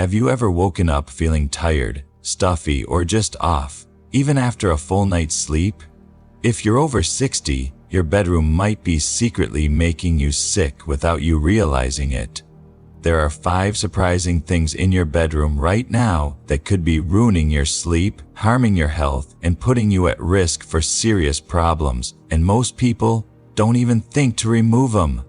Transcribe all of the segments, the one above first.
Have you ever woken up feeling tired, stuffy, or just off, even after a full night's sleep? If you're over 60, your bedroom might be secretly making you sick without you realizing it. There are 5 surprising things in your bedroom right now that could be ruining your sleep, harming your health, and putting you at risk for serious problems, and most people don't even think to remove them.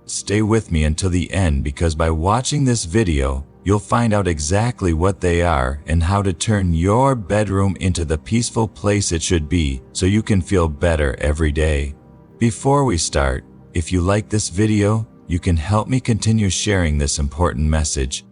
Stay with me until the end, because by watching this video, you'll find out exactly what they are and how to turn your bedroom into the peaceful place it should be so you can feel better every day. Before we start, if you like this video, you can help me continue sharing this important message.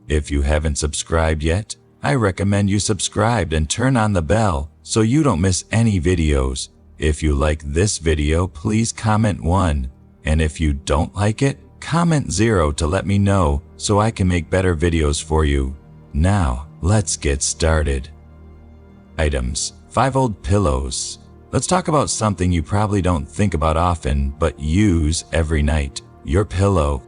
If you haven't subscribed yet, I recommend you subscribe and turn on the bell so you don't miss any videos. If you like this video, please comment 1. And if you don't like it, comment 0 to let me know so I can make better videos for you. Now, let's get started. Items: 5 old pillows. Let's talk about something you probably don't think about often but use every night. Your pillow.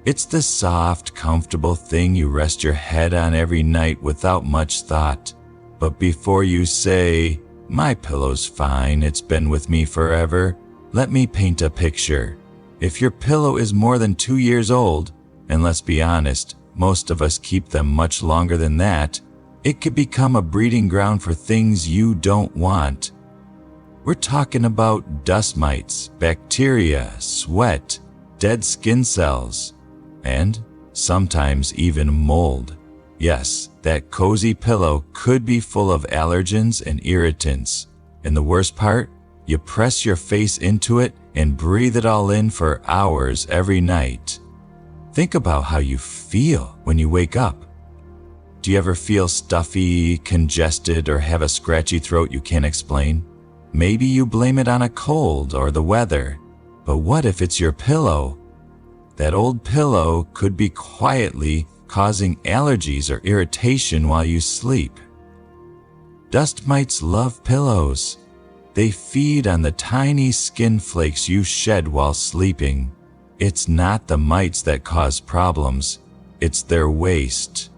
It's the soft, comfortable thing you rest your head on every night without much thought. But before you say, "My pillow's fine, it's been with me forever," let me paint a picture. If your pillow is more than 2 years old, and let's be honest, most of us keep them much longer than that, it could become a breeding ground for things you don't want. We're talking about dust mites, bacteria, sweat, dead skin cells, and sometimes even mold. Yes, that cozy pillow could be full of allergens and irritants. And the worst part, you press your face into it and breathe it all in for hours every night. Think about how you feel when you wake up. Do you ever feel stuffy, congested, or have a scratchy throat you can't explain? Maybe you blame it on a cold or the weather. But what if it's your pillow? That old pillow could be quietly causing allergies or irritation while you sleep. Dust mites love pillows. They feed on the tiny skin flakes you shed while sleeping. It's not the mites that cause problems, it's their waste.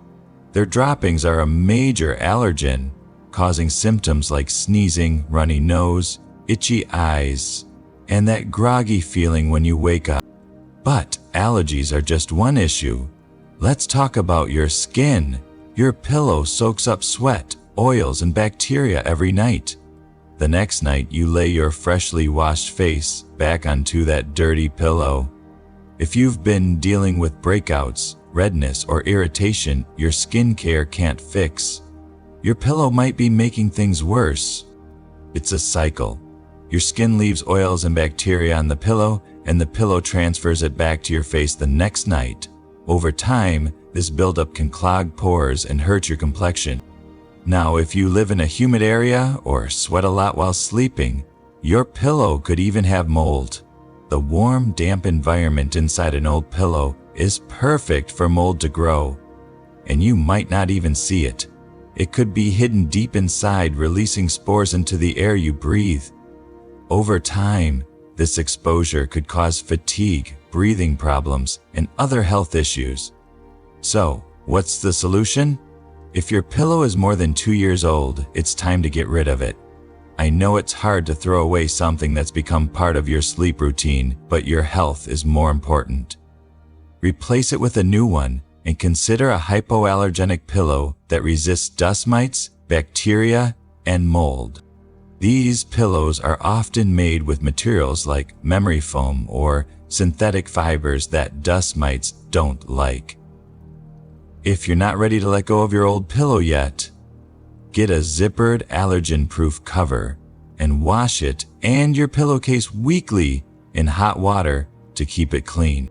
Their droppings are a major allergen, causing symptoms like sneezing, runny nose, itchy eyes, and that groggy feeling when you wake up. But allergies are just one issue. Let's talk about your skin. Your pillow soaks up sweat, oils, and bacteria every night. The next night, you lay your freshly washed face back onto that dirty pillow. If you've been dealing with breakouts, redness, or irritation your skincare can't fix, your pillow might be making things worse. It's a cycle. Your skin leaves oils and bacteria on the pillow, and the pillow transfers it back to your face the next night. Over time, this buildup can clog pores and hurt your complexion. Now, if you live in a humid area or sweat a lot while sleeping, your pillow could even have mold. The warm, damp environment inside an old pillow is perfect for mold to grow, and you might not even see it. It could be hidden deep inside, releasing spores into the air you breathe. Over time, this exposure could cause fatigue, breathing problems, and other health issues. So, what's the solution? If your pillow is more than 2 years old, it's time to get rid of it. I know it's hard to throw away something that's become part of your sleep routine, but your health is more important. Replace it with a new one, and consider a hypoallergenic pillow that resists dust mites, bacteria, and mold. These pillows are often made with materials like memory foam or synthetic fibers that dust mites don't like. If you're not ready to let go of your old pillow yet, get a zippered allergen-proof cover and wash it and your pillowcase weekly in hot water to keep it clean.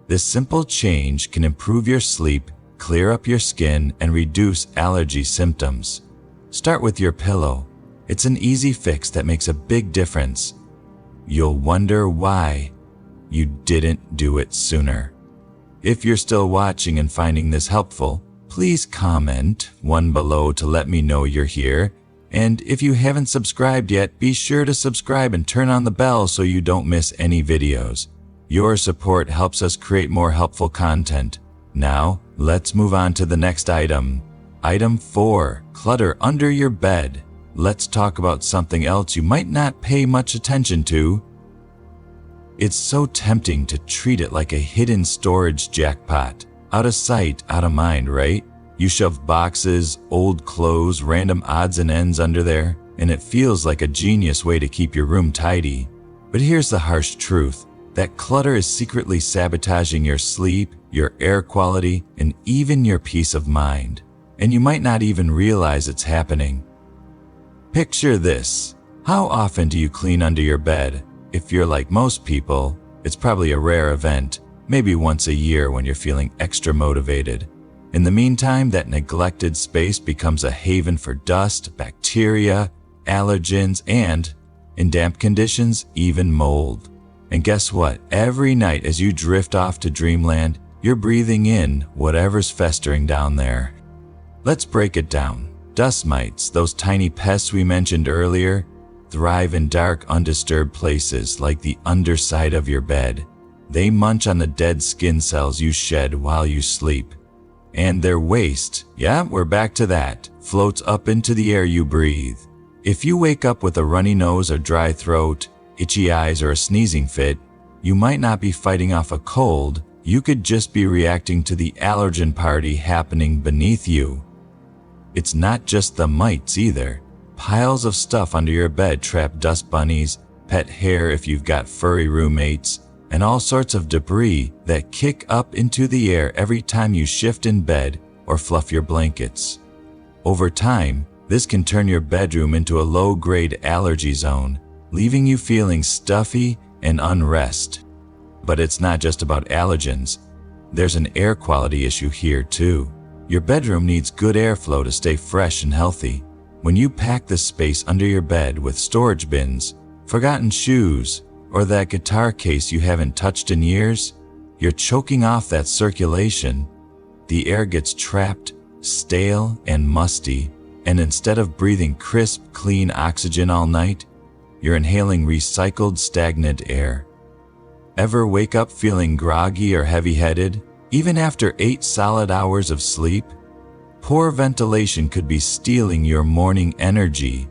This simple change can improve your sleep, clear up your skin, and reduce allergy symptoms. Start with your pillow. It's an easy fix that makes a big difference. You'll wonder why you didn't do it sooner. If you're still watching and finding this helpful, please comment 1 below to let me know you're here. And if you haven't subscribed yet, be sure to subscribe and turn on the bell so you don't miss any videos. Your support helps us create more helpful content. Now, let's move on to the next item. Item 4. Clutter under your bed. Let's talk about something else you might not pay much attention to. It's so tempting to treat it like a hidden storage jackpot. Out of sight, out of mind, right? You shove boxes, old clothes, random odds and ends under there, and it feels like a genius way to keep your room tidy. But here's the harsh truth. That clutter is secretly sabotaging your sleep, your air quality, and even your peace of mind. And you might not even realize it's happening. Picture this. How often do you clean under your bed? If you're like most people, it's probably a rare event, maybe once a year when you're feeling extra motivated. In the meantime, that neglected space becomes a haven for dust, bacteria, allergens, and, in damp conditions, even mold. And guess what? Every night as you drift off to dreamland, you're breathing in whatever's festering down there. Let's break it down. Dust mites, those tiny pests we mentioned earlier, thrive in dark, undisturbed places like the underside of your bed. They munch on the dead skin cells you shed while you sleep. And their waste, yeah, we're back to that, floats up into the air you breathe. If you wake up with a runny nose or dry throat, itchy eyes, or a sneezing fit, you might not be fighting off a cold, you could just be reacting to the allergen party happening beneath you. It's not just the mites either. Piles of stuff under your bed trap dust bunnies, pet hair if you've got furry roommates, and all sorts of debris that kick up into the air every time you shift in bed or fluff your blankets. Over time, this can turn your bedroom into a low-grade allergy zone, leaving you feeling stuffy and unrest. But it's not just about allergens. There's an air quality issue here too. Your bedroom needs good airflow to stay fresh and healthy. When you pack this space under your bed with storage bins, forgotten shoes, or that guitar case you haven't touched in years, you're choking off that circulation. The air gets trapped, stale, and musty, and instead of breathing crisp, clean oxygen all night, you're inhaling recycled, stagnant air. Ever wake up feeling groggy or heavy-headed, even after 8 solid hours of sleep? Poor ventilation could be stealing your morning energy.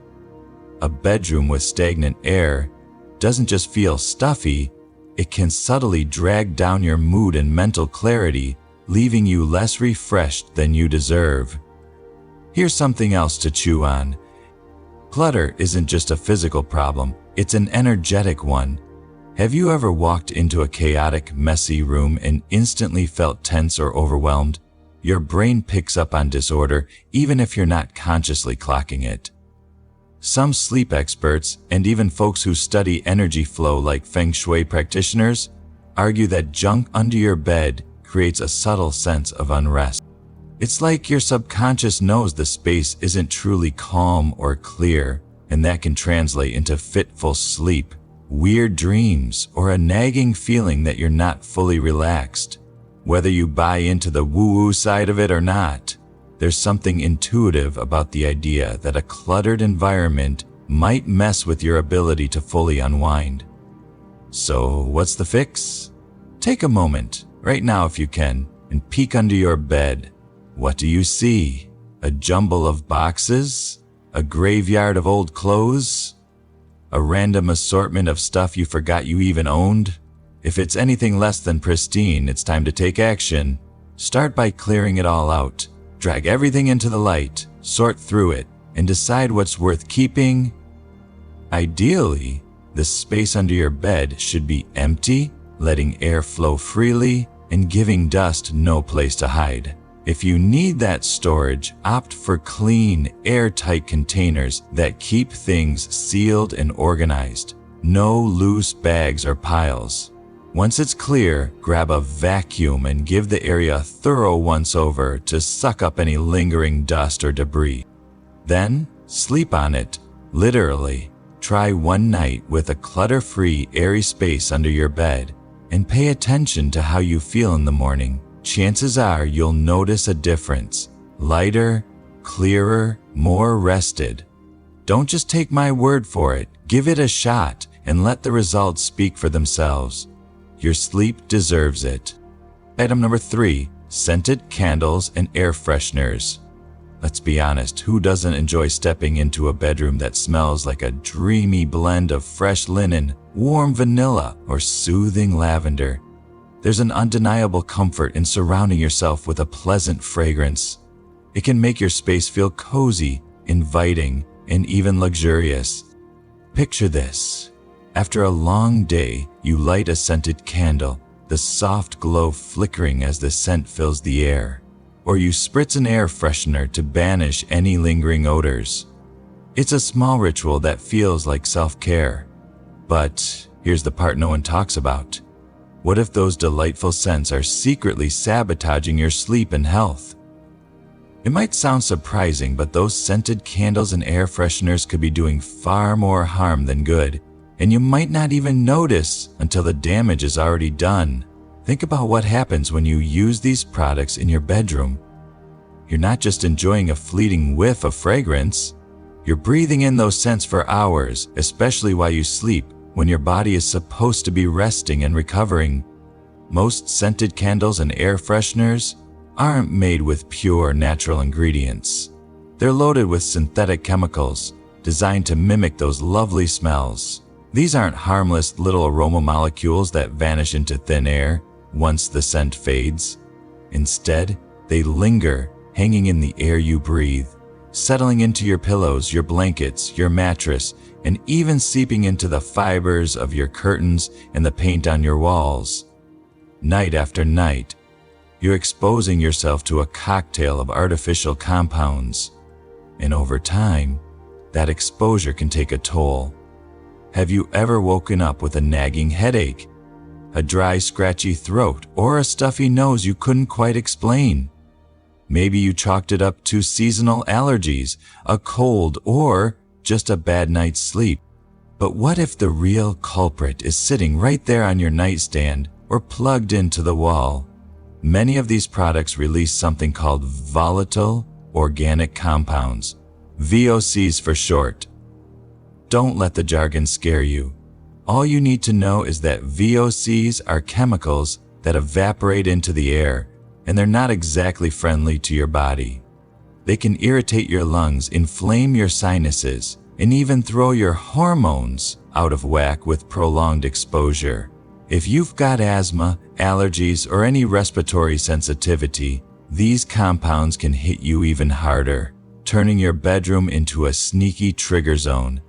A bedroom with stagnant air doesn't just feel stuffy, it can subtly drag down your mood and mental clarity, leaving you less refreshed than you deserve. Here's something else to chew on. Clutter isn't just a physical problem, it's an energetic one. Have you ever walked into a chaotic, messy room and instantly felt tense or overwhelmed? Your brain picks up on disorder even if you're not consciously clocking it. Some sleep experts, and even folks who study energy flow like Feng Shui practitioners, argue that junk under your bed creates a subtle sense of unrest. It's like your subconscious knows the space isn't truly calm or clear, and that can translate into fitful sleep, weird dreams, or a nagging feeling that you're not fully relaxed. Whether you buy into the woo-woo side of it or not, there's something intuitive about the idea that a cluttered environment might mess with your ability to fully unwind. So, what's the fix? Take a moment, right now if you can, and peek under your bed. What do you see? A jumble of boxes? A graveyard of old clothes? A random assortment of stuff you forgot you even owned? If it's anything less than pristine, it's time to take action. Start by clearing it all out. Drag everything into the light, sort through it, and decide what's worth keeping. Ideally, the space under your bed should be empty, letting air flow freely, and giving dust no place to hide. If you need that storage, opt for clean, airtight containers that keep things sealed and organized. No loose bags or piles. Once it's clear, grab a vacuum and give the area a thorough once-over to suck up any lingering dust or debris. Then, sleep on it, literally. Try one night with a clutter-free, airy space under your bed, and pay attention to how you feel in the morning. Chances are you'll notice a difference. Lighter, clearer, more rested. Don't just take my word for it. Give it a shot and let the results speak for themselves. Your sleep deserves it. Item number 3. Scented candles and air fresheners. Let's be honest, who doesn't enjoy stepping into a bedroom that smells like a dreamy blend of fresh linen, warm vanilla, or soothing lavender? There's an undeniable comfort in surrounding yourself with a pleasant fragrance. It can make your space feel cozy, inviting, and even luxurious. Picture this. After a long day, you light a scented candle, the soft glow flickering as the scent fills the air. Or you spritz an air freshener to banish any lingering odors. It's a small ritual that feels like self-care. But here's the part no one talks about. What if those delightful scents are secretly sabotaging your sleep and health? It might sound surprising, but those scented candles and air fresheners could be doing far more harm than good, and you might not even notice until the damage is already done. Think about what happens when you use these products in your bedroom. You're not just enjoying a fleeting whiff of fragrance, you're breathing in those scents for hours, especially while you sleep, when your body is supposed to be resting and recovering. Most scented candles and air fresheners aren't made with pure natural ingredients. They're loaded with synthetic chemicals, designed to mimic those lovely smells. These aren't harmless little aroma molecules that vanish into thin air once the scent fades. Instead, they linger, hanging in the air you breathe, settling into your pillows, your blankets, your mattress, and even seeping into the fibers of your curtains and the paint on your walls. Night after night, you're exposing yourself to a cocktail of artificial compounds. And over time, that exposure can take a toll. Have you ever woken up with a nagging headache, a dry, scratchy throat, or a stuffy nose you couldn't quite explain? Maybe you chalked it up to seasonal allergies, a cold, or just a bad night's sleep. But what if the real culprit is sitting right there on your nightstand or plugged into the wall? Many of these products release something called volatile organic compounds, VOCs for short. Don't let the jargon scare you. All you need to know is that VOCs are chemicals that evaporate into the air, and they're not exactly friendly to your body. They can irritate your lungs, inflame your sinuses, and even throw your hormones out of whack with prolonged exposure. If you've got asthma, allergies, or any respiratory sensitivity, these compounds can hit you even harder, turning your bedroom into a sneaky trigger zone.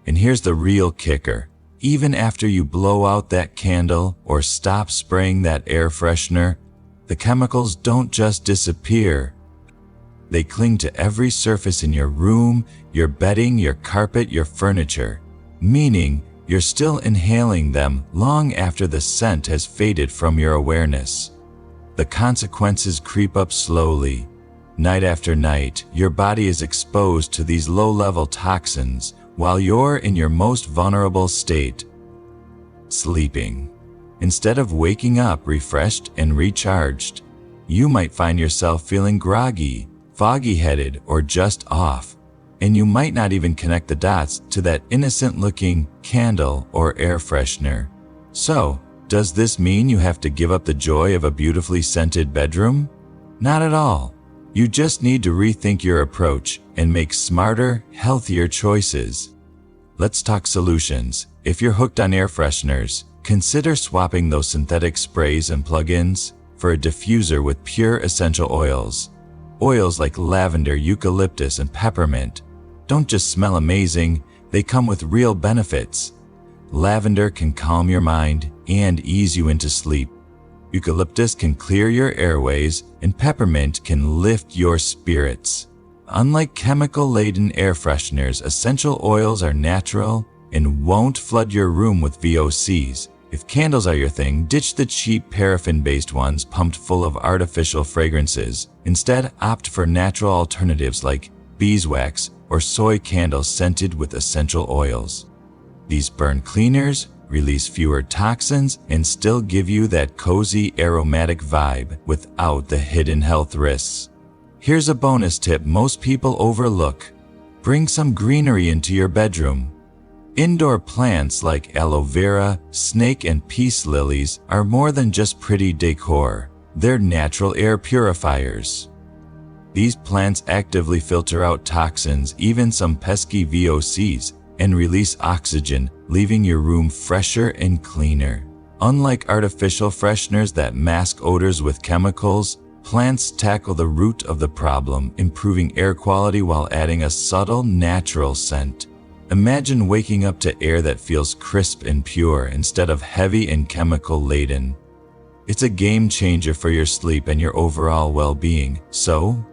And here's the real kicker. Even after you blow out that candle or stop spraying that air freshener, the chemicals don't just disappear. They cling to every surface in your room, your bedding, your carpet, your furniture, meaning you're still inhaling them long after the scent has faded from your awareness. The consequences creep up slowly. Night after night, your body is exposed to these low-level toxins while you're in your most vulnerable state, sleeping. Instead of waking up refreshed and recharged, you might find yourself feeling groggy, foggy-headed, or just off, and you might not even connect the dots to that innocent-looking candle or air freshener. So, does this mean you have to give up the joy of a beautifully scented bedroom? Not at all. You just need to rethink your approach and make smarter, healthier choices. Let's talk solutions. If you're hooked on air fresheners, consider swapping those synthetic sprays and plug-ins for a diffuser with pure essential oils. Oils like lavender, eucalyptus, and peppermint don't just smell amazing, they come with real benefits. Lavender can calm your mind and ease you into sleep. Eucalyptus can clear your airways, and peppermint can lift your spirits. Unlike chemical-laden air fresheners, essential oils are natural and won't flood your room with VOCs. If candles are your thing, ditch the cheap paraffin-based ones pumped full of artificial fragrances. Instead, opt for natural alternatives like beeswax or soy candles scented with essential oils. These burn cleaners, release fewer toxins, and still give you that cozy aromatic vibe without the hidden health risks. Here's a bonus tip most people overlook. Bring some greenery into your bedroom. Indoor plants like aloe vera, snake and peace lilies are more than just pretty decor. They're natural air purifiers. These plants actively filter out toxins, even some pesky VOCs, and release oxygen, leaving your room fresher and cleaner. Unlike artificial fresheners that mask odors with chemicals, plants tackle the root of the problem, improving air quality while adding a subtle, natural scent. Imagine waking up to air that feels crisp and pure instead of heavy and chemical-laden. It's a game changer for your sleep and your overall well-being. So,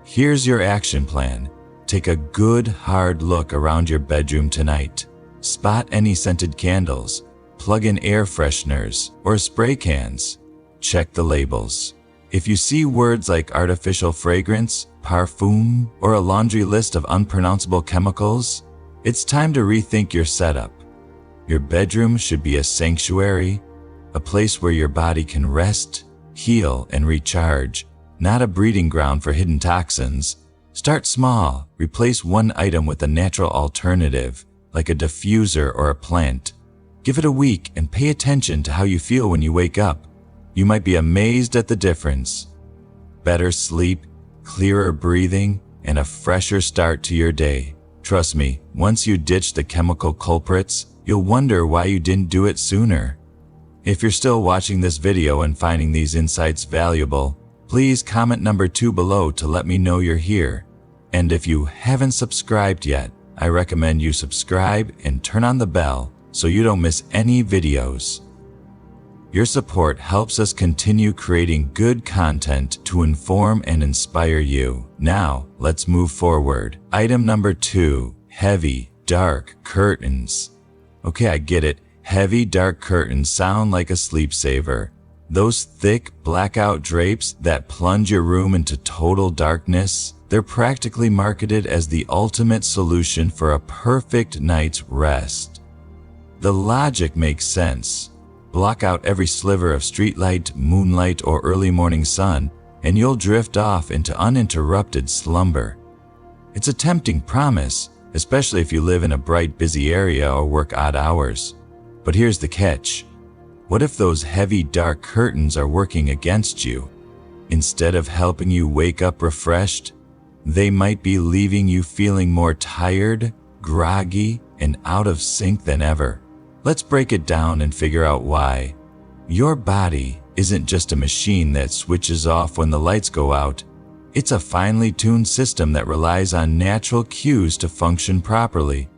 here's your action plan. Take a good, hard look around your bedroom tonight. Spot any scented candles, plug in air fresheners, or spray cans. Check the labels. If you see words like artificial fragrance, parfum, or a laundry list of unpronounceable chemicals, it's time to rethink your setup. Your bedroom should be a sanctuary, a place where your body can rest, heal, and recharge, not a breeding ground for hidden toxins. Start small. Replace one item with a natural alternative, like a diffuser or a plant. Give it a week and pay attention to how you feel when you wake up. You might be amazed at the difference. Better sleep, clearer breathing, and a fresher start to your day. Trust me, once you ditch the chemical culprits, you'll wonder why you didn't do it sooner. If you're still watching this video and finding these insights valuable, please comment number 2 below to let me know you're here. And if you haven't subscribed yet, I recommend you subscribe and turn on the bell so you don't miss any videos. Your support helps us continue creating good content to inform and inspire you. Now, let's move forward. Item number 2, heavy, dark curtains. Okay, I get it. Heavy, dark curtains sound like a sleep saver. Those thick, blackout drapes that plunge your room into total darkness, they're practically marketed as the ultimate solution for a perfect night's rest. The logic makes sense. Block out every sliver of streetlight, moonlight, or early morning sun, and you'll drift off into uninterrupted slumber. It's a tempting promise, especially if you live in a bright, busy area or work odd hours. But here's the catch. What if those heavy, dark curtains are working against you? Instead of helping you wake up refreshed, they might be leaving you feeling more tired, groggy, and out of sync than ever. Let's break it down and figure out why. Your body isn't just a machine that switches off when the lights go out. It's a finely tuned system that relies on natural cues to function properly.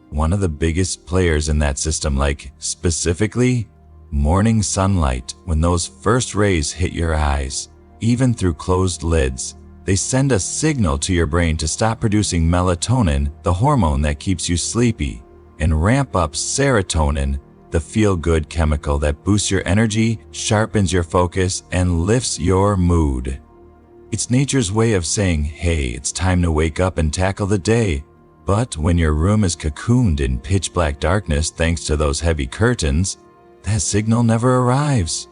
One of the biggest players in that system, like specifically morning sunlight. When those first rays hit your eyes, even through closed lids, they send a signal to your brain to stop producing melatonin, the hormone that keeps you sleepy, and ramp up serotonin, the feel-good chemical that boosts your energy, sharpens your focus, and lifts your mood. It's nature's way of saying, hey, it's time to wake up and tackle the day. But when your room is cocooned in pitch black darkness thanks to those heavy curtains, that signal never arrives.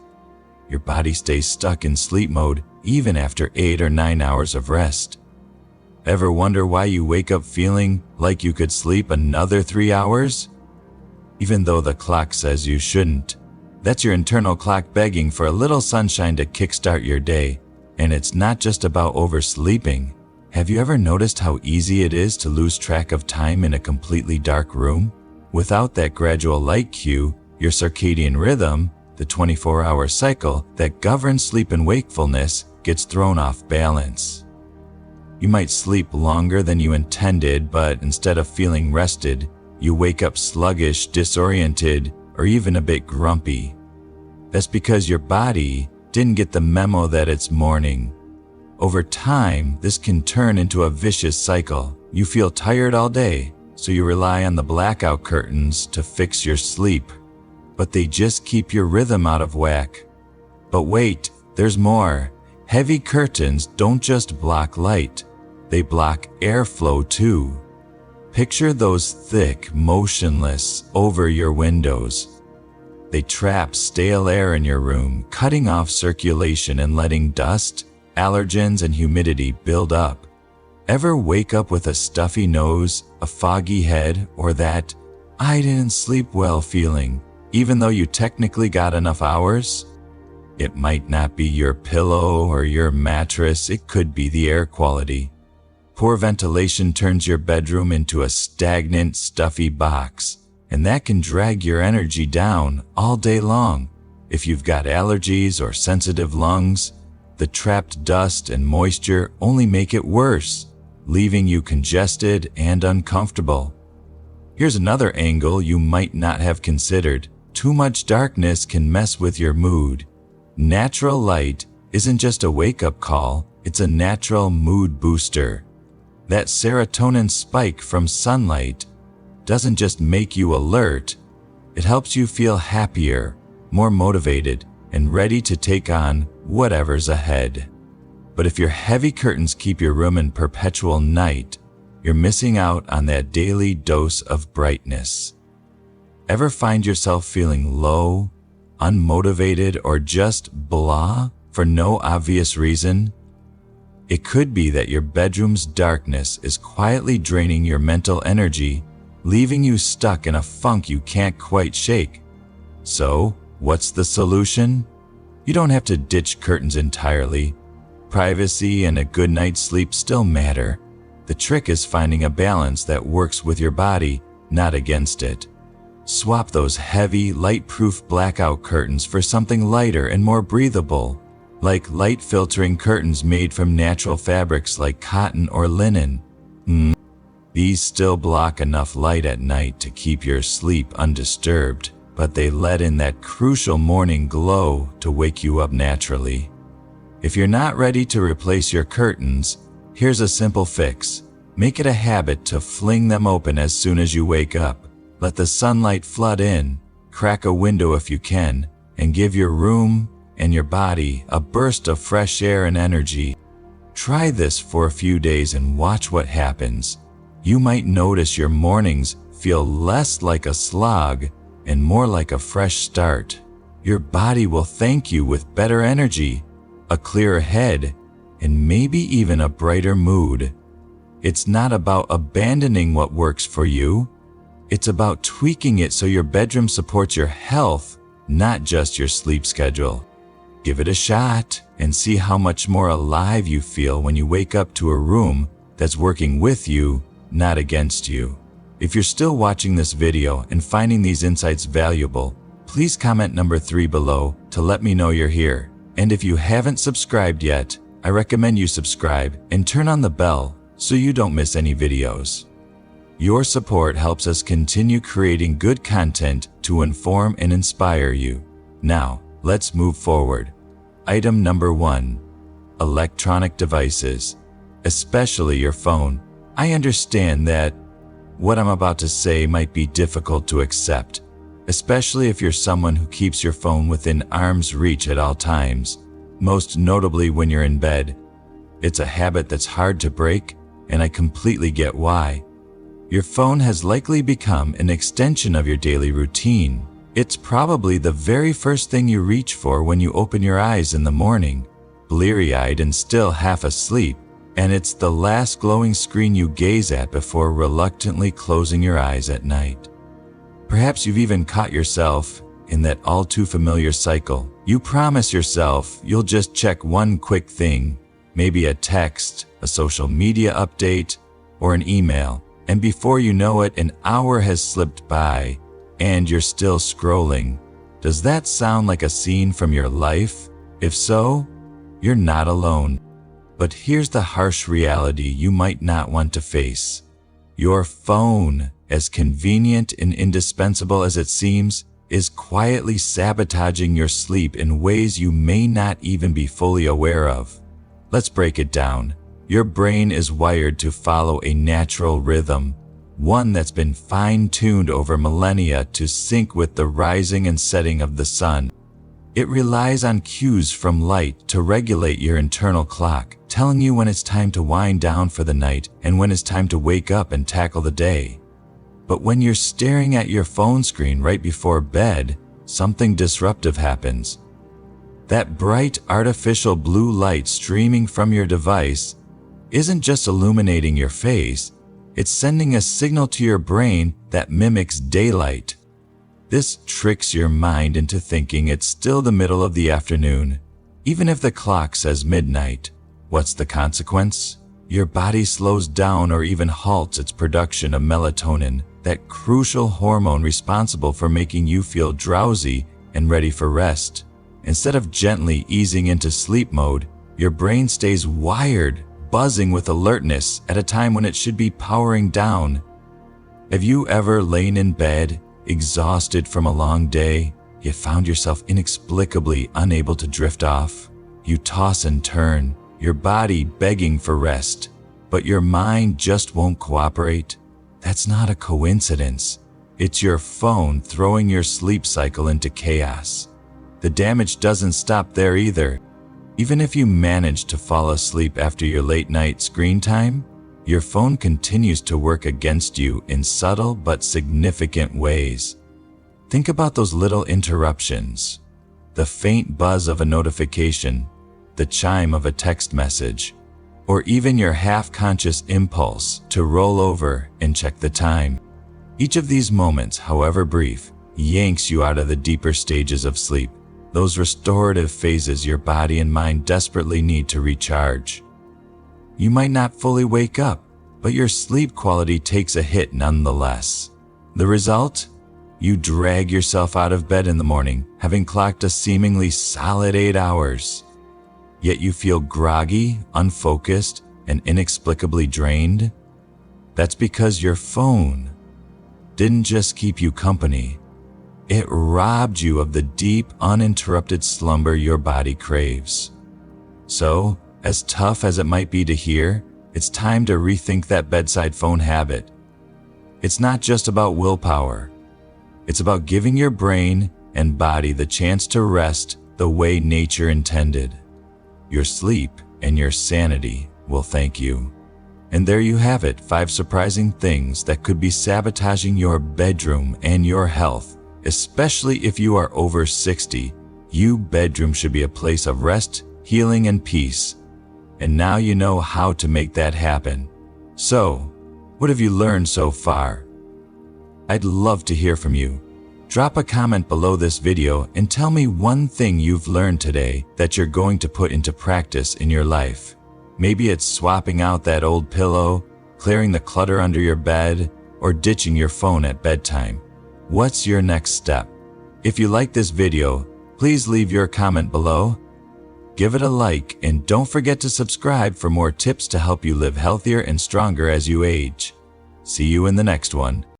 Your body stays stuck in sleep mode even after 8 or 9 hours of rest. Ever wonder why you wake up feeling like you could sleep another 3 hours? Even though the clock says you shouldn't. That's your internal clock begging for a little sunshine to kickstart your day. And it's not just about oversleeping. Have you ever noticed how easy it is to lose track of time in a completely dark room? Without that gradual light cue, your circadian rhythm, the 24-hour cycle that governs sleep and wakefulness, gets thrown off balance. You might sleep longer than you intended, but instead of feeling rested, you wake up sluggish, disoriented, or even a bit grumpy. That's because your body didn't get the memo that it's morning. Over time, this can turn into a vicious cycle. You feel tired all day, so you rely on the blackout curtains to fix your sleep. But they just keep your rhythm out of whack. But wait, there's more. Heavy curtains don't just block light, they block airflow too. Picture those thick, motionless, over your windows. They trap stale air in your room, cutting off circulation and letting dust, allergens, and humidity build up. Ever wake up with a stuffy nose, a foggy head, or that "I didn't sleep well" feeling, even though you technically got enough hours? It might not be your pillow or your mattress, it could be the air quality. Poor ventilation turns your bedroom into a stagnant, stuffy box, and that can drag your energy down all day long. If you've got allergies or sensitive lungs, the trapped dust and moisture only make it worse, leaving you congested and uncomfortable. Here's another angle you might not have considered. Too much darkness can mess with your mood. Natural light isn't just a wake-up call, it's a natural mood booster. That serotonin spike from sunlight doesn't just make you alert, it helps you feel happier, more motivated, and ready to take on whatever's ahead. But if your heavy curtains keep your room in perpetual night, you're missing out on that daily dose of brightness. Ever find yourself feeling low, unmotivated, or just blah for no obvious reason? It could be that your bedroom's darkness is quietly draining your mental energy, leaving you stuck in a funk you can't quite shake. So, what's the solution? You don't have to ditch curtains entirely. Privacy and a good night's sleep still matter. The trick is finding a balance that works with your body, not against it. Swap those heavy, light-proof blackout curtains for something lighter and more breathable, like light-filtering curtains made from natural fabrics like cotton or linen. These still block enough light at night to keep your sleep undisturbed, but they let in that crucial morning glow to wake you up naturally. If you're not ready to replace your curtains, here's a simple fix. Make it a habit to fling them open as soon as you wake up. Let the sunlight flood in, crack a window if you can, and give your room and your body a burst of fresh air and energy. Try this for a few days and watch what happens. You might notice your mornings feel less like a slog and more like a fresh start. Your body will thank you with better energy, a clearer head, and maybe even a brighter mood. It's not about abandoning what works for you. It's about tweaking it so your bedroom supports your health, not just your sleep schedule. Give it a shot and see how much more alive you feel when you wake up to a room that's working with you, not against you. If you're still watching this video and finding these insights valuable, please comment number 3 below to let me know you're here. And if you haven't subscribed yet, I recommend you subscribe and turn on the bell so you don't miss any videos. Your support helps us continue creating good content to inform and inspire you. Now, let's move forward. Item number 1. Electronic devices, especially your phone. I understand that what I'm about to say might be difficult to accept, especially if you're someone who keeps your phone within arm's reach at all times, most notably when you're in bed. It's a habit that's hard to break, and I completely get why. Your phone has likely become an extension of your daily routine. It's probably the very first thing you reach for when you open your eyes in the morning, bleary-eyed and still half asleep, and it's the last glowing screen you gaze at before reluctantly closing your eyes at night. Perhaps you've even caught yourself in that all-too-familiar cycle. You promise yourself you'll just check one quick thing, maybe a text, a social media update, or an email, and before you know it, an hour has slipped by, and you're still scrolling. Does that sound like a scene from your life? If so, you're not alone. But here's the harsh reality you might not want to face. Your phone, as convenient and indispensable as it seems, is quietly sabotaging your sleep in ways you may not even be fully aware of. Let's break it down. Your brain is wired to follow a natural rhythm, one that's been fine-tuned over millennia to sync with the rising and setting of the sun. It relies on cues from light to regulate your internal clock, telling you when it's time to wind down for the night and when it's time to wake up and tackle the day. But when you're staring at your phone screen right before bed, something disruptive happens. That bright artificial blue light streaming from your device isn't just illuminating your face, it's sending a signal to your brain that mimics daylight. This tricks your mind into thinking it's still the middle of the afternoon, even if the clock says midnight. What's the consequence? Your body slows down or even halts its production of melatonin, that crucial hormone responsible for making you feel drowsy and ready for rest. Instead of gently easing into sleep mode, your brain stays wired, buzzing with alertness at a time when it should be powering down. Have you ever lain in bed, exhausted from a long day, yet found yourself inexplicably unable to drift off? You toss and turn, your body begging for rest, but your mind just won't cooperate. That's not a coincidence. It's your phone throwing your sleep cycle into chaos. The damage doesn't stop there either. Even if you manage to fall asleep after your late night screen time, your phone continues to work against you in subtle but significant ways. Think about those little interruptions. The faint buzz of a notification, the chime of a text message, or even your half-conscious impulse to roll over and check the time. Each of these moments, however brief, yanks you out of the deeper stages of sleep, those restorative phases your body and mind desperately need to recharge. You might not fully wake up, but your sleep quality takes a hit nonetheless. The result? You drag yourself out of bed in the morning, having clocked a seemingly solid 8 hours. Yet you feel groggy, unfocused, and inexplicably drained? That's because your phone didn't just keep you company. It robbed you of the deep, uninterrupted slumber your body craves. So, as tough as it might be to hear, it's time to rethink that bedside phone habit. It's not just about willpower. It's about giving your brain and body the chance to rest the way nature intended. Your sleep and your sanity will thank you. And there you have it, 5 surprising things that could be sabotaging your bedroom and your health. Especially if you are over 60, your bedroom should be a place of rest, healing, and peace. And now you know how to make that happen. So, what have you learned so far? I'd love to hear from you. Drop a comment below this video and tell me one thing you've learned today that you're going to put into practice in your life. Maybe it's swapping out that old pillow, clearing the clutter under your bed, or ditching your phone at bedtime. What's your next step? If you like this video, please leave your comment below. Give it a like and don't forget to subscribe for more tips to help you live healthier and stronger as you age. See you in the next one.